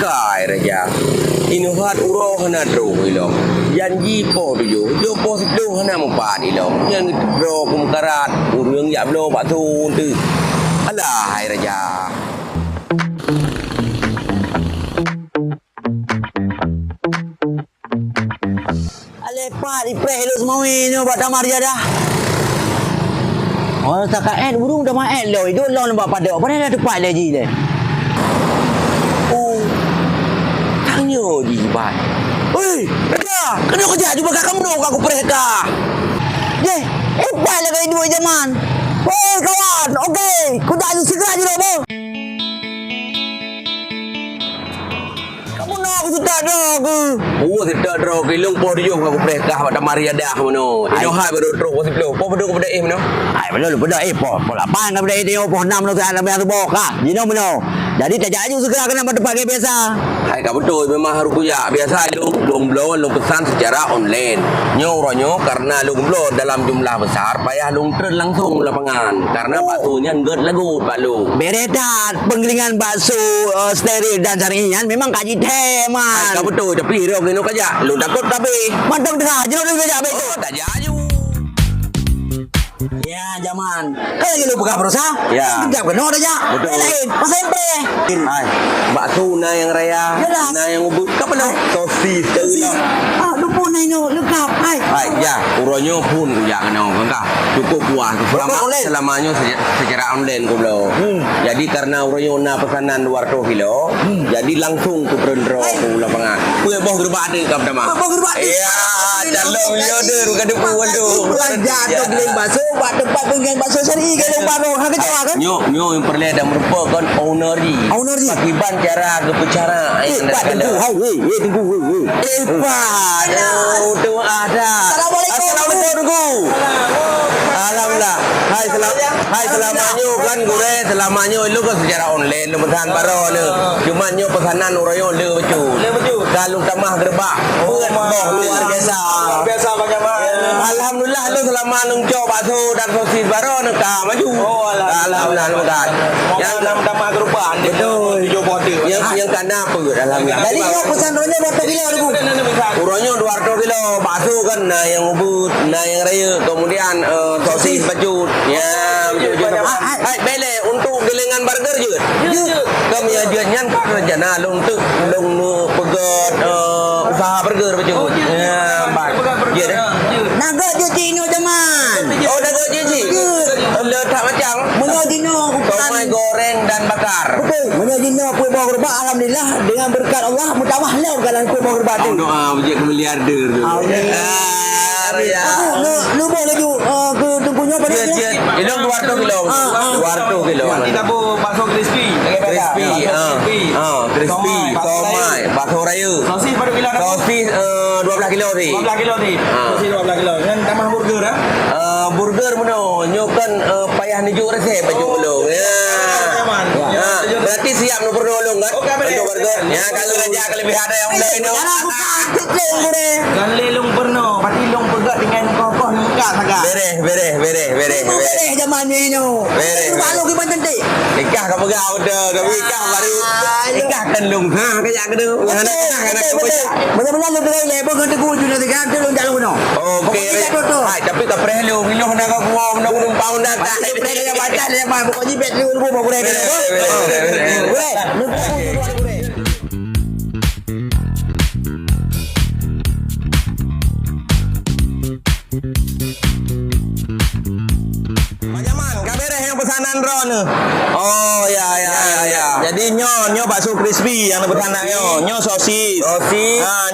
kai raja. Inuhat uro hana dro ilo. Janji po yo. Yo po sido hana mempat ilo. Yang dro kumkarat urang ya blo pak tu tu. Alah hai raja. Lepas ipeh elok semua ni buat tamar dia dah. Oh tak burung dah main lo. Itu lo nampak pada. Apa dah tepat lagi le. Oh. Tanya di bat. Hei, dah. Kena kerja cuba kat kamu aku pereka. Ye, hebat lah kau dua zaman. Hei kawan, okey. Kau dah segera je lo. Kamu nak aku sudah dah aku. Oh, tidak dro kilung po dia aku pereka pada mariadah mano. Ino hai baru dro po siplo. Po bedo kepada mano. Ai belum pada po 8 kepada dia po 6 lo kan yang bok ah. Jino mano. Jadi tak jaju segera kena berdepan kayak biasa. Hai ka betul memang harus kuya biasa lung blow lung pesan secara online. Nyo karena lung blow dalam jumlah besar payah lung trend langsung lapangan karena baksonya nget lagu Pak Lu. Beredat penggilingan bakso steril dan saringan memang kaji teman. Hai ka betul tapi ro kena kaja. Lung takut tapi mantap dah je lo kerja betul. Tak jaju. Ya zaman. Kan lagi lu buka berusaha? Ya. Kerja kena dah ya. Betul. Lain. Masa empe. Hai, bakso na yang raya, Jelas. na yang ubud. Kapan lo? Sosis tu. Ah, lu pun naik no, lengkap. Hai. Hai, ya, uronyo pun ya kena kan. Cukup puas selamanya secara online ko bro. Jadi karena uronyo na pesanan 200 kilo, jadi langsung ku prendro ku lapangan. Puye boh gerbak ada ka pertama. Boh gerbak ada. Ya, calon miliarder ka depu waduh. Belanja tu beli bakso, buat tempat penggilingan bakso seri ke lu baru. Ha kecewa kan? Nyo yang perlu ada merupakan ownerji. Ownerji. Akibat cara kebicara. Tunggu, hai, tunggu. Hebat. Tu ada. Assalamualaikum. Alhamdulillah. Hai selamanya kan gure selamanya lu kan secara online lu pesan baro lu. Cuma nyo pesanan urayo lu becu. Kalau tamah gerbak. Buat boh luar biasa. Biasa bagaimana? Alhamdulillah lu selama lu coba bakso dan sosis baro nak maju. Oh alhamdulillah kan. Yang nama geruban betul. Hijau border. Yang kena apa alhamdulillah. Jadi kau pesan ronya berapa kilo tu? Uronyo 200 kilo bakso kan nah yang ubud, nah yang raya, kemudian sosis bacut. Ya, hai bele untuk gelengan burger je. Kami ajangan kerjana untuk pegat usaha burger bacut. Ya, baik. Ya dah. Naga je Cino zaman. Oh, dah je ji. Letak macam Mula Cino somai goreng dan bakar. betul. Mula Cino kuih bawang gerbak alhamdulillah dengan berkat Allah mutawah lah dalam kuih bawang gerbak tu. Doa bujik ke miliarder tu. Amin. Ya. Lu boleh ju ke tunggunya pada dia. Itu 200 kilo. 200 kilo. Nanti tabur bakso crispy. Crispy. Crispy. Somai. Bakso raya. Sosis pada kilo dah. Sosis 12 kilo ni. 12 kilo ni. Sosis 12 kilo. Dengan tambah burger dah. Burger mana? Nyokan payah nijuk resep baju belum. Ya. Berarti siap nu perlu kan? Untuk burger. Ya kalau raja kelebihan ada yang lain ni. Jangan buka kecil gure. Kan lelong pernah. Pati long pegat dengan kokoh muka sangat. Bereh. Zaman ni no. Beres. Baru ke banten ti. Ikah kau pegang order, kau ikah baru. Ikah kan lung ha kayak gitu. Benar-benar lu boleh lebar ke tegur juga kan tu lu jalan no. Okey. Hai tapi tak perlu lu minum nak kau buang nak minum pound dah. Tak boleh dia baca dia mah pokoknya bet lu boleh ke. Boleh. Lu boleh. Pajaman, kabareh yang pesanan Ron. Oh ya. Jadi nyo bakso crispy yang pesanan nyo sosis.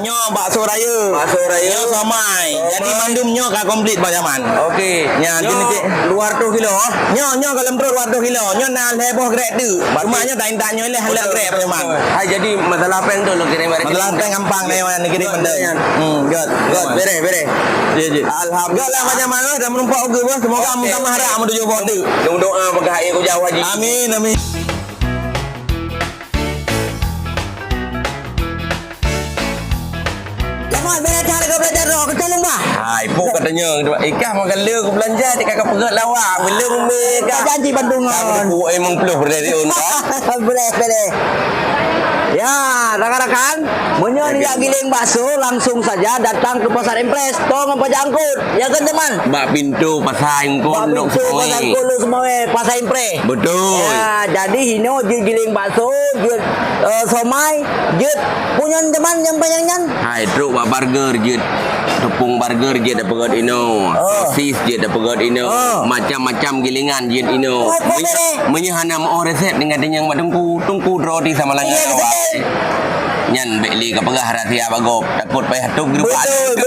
Nyo bakso raya. Nyo somai. Jadi mandum nyo ka komplit pajaman. Okey. Nya jenis 200 kilo. Nyo kalau perlu 200 kilo. Nyo nak heboh grek tu. Cuma nyo tak nyo leh hendak grek pajaman. Hai jadi masalah peng tu lu kirim hari. Masalah peng gampang ni mana kirim benda. Good. Bereh. Je. Alhamdulillah pajaman dah menumpak uga bos. Semoga tambah harap menuju border. Doa pegang aku jauh haji. Amin. Jangan belajar ke belajar roh ke dalam bah. Hai, pok katanya ikah makan le aku belanja di kakak pegat lawak. Bila Tak mereka. janji bandungan. Aku emang peluh berdiri on. Boleh. Ya, rekan-rekan, menyonya giling bakso langsung saja datang ke pasar Impres. Tong apa jangkut? Ya kan teman? Bak pintu pasar Pak Ingkon Pintu pasar Kulu semua pasar Impres. Betul. Ya, jadi hino je giling bakso, je somai, je punya teman yang panjangnya. Hai truk bak burger je. Tepung burger je dapat god ino. Sosis je dapat god ino. Macam-macam gilingan je ino. Menyehanam resep dengan yang tungku roti sama Iya, langgan awak. betul. Nyan beli ke pegah rahsia bagop takut payah tuk grup Betul.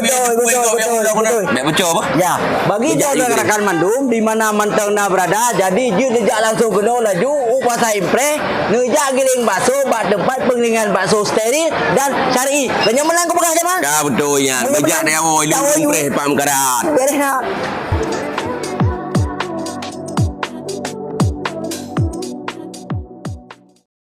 Mek betul apa? Ya, bagi Bejak jodoh juga. rekan Mandum di mana mantengna berada, jadi je jejak langsung kena laju pasar Impres, ngejak giling bakso bak tempat penggilingan bakso steril dan syar'i. Dan yang menang ke bekas teman. Ka betul ya. Bejak dia awak ilmu impres pam karat. Beres nak.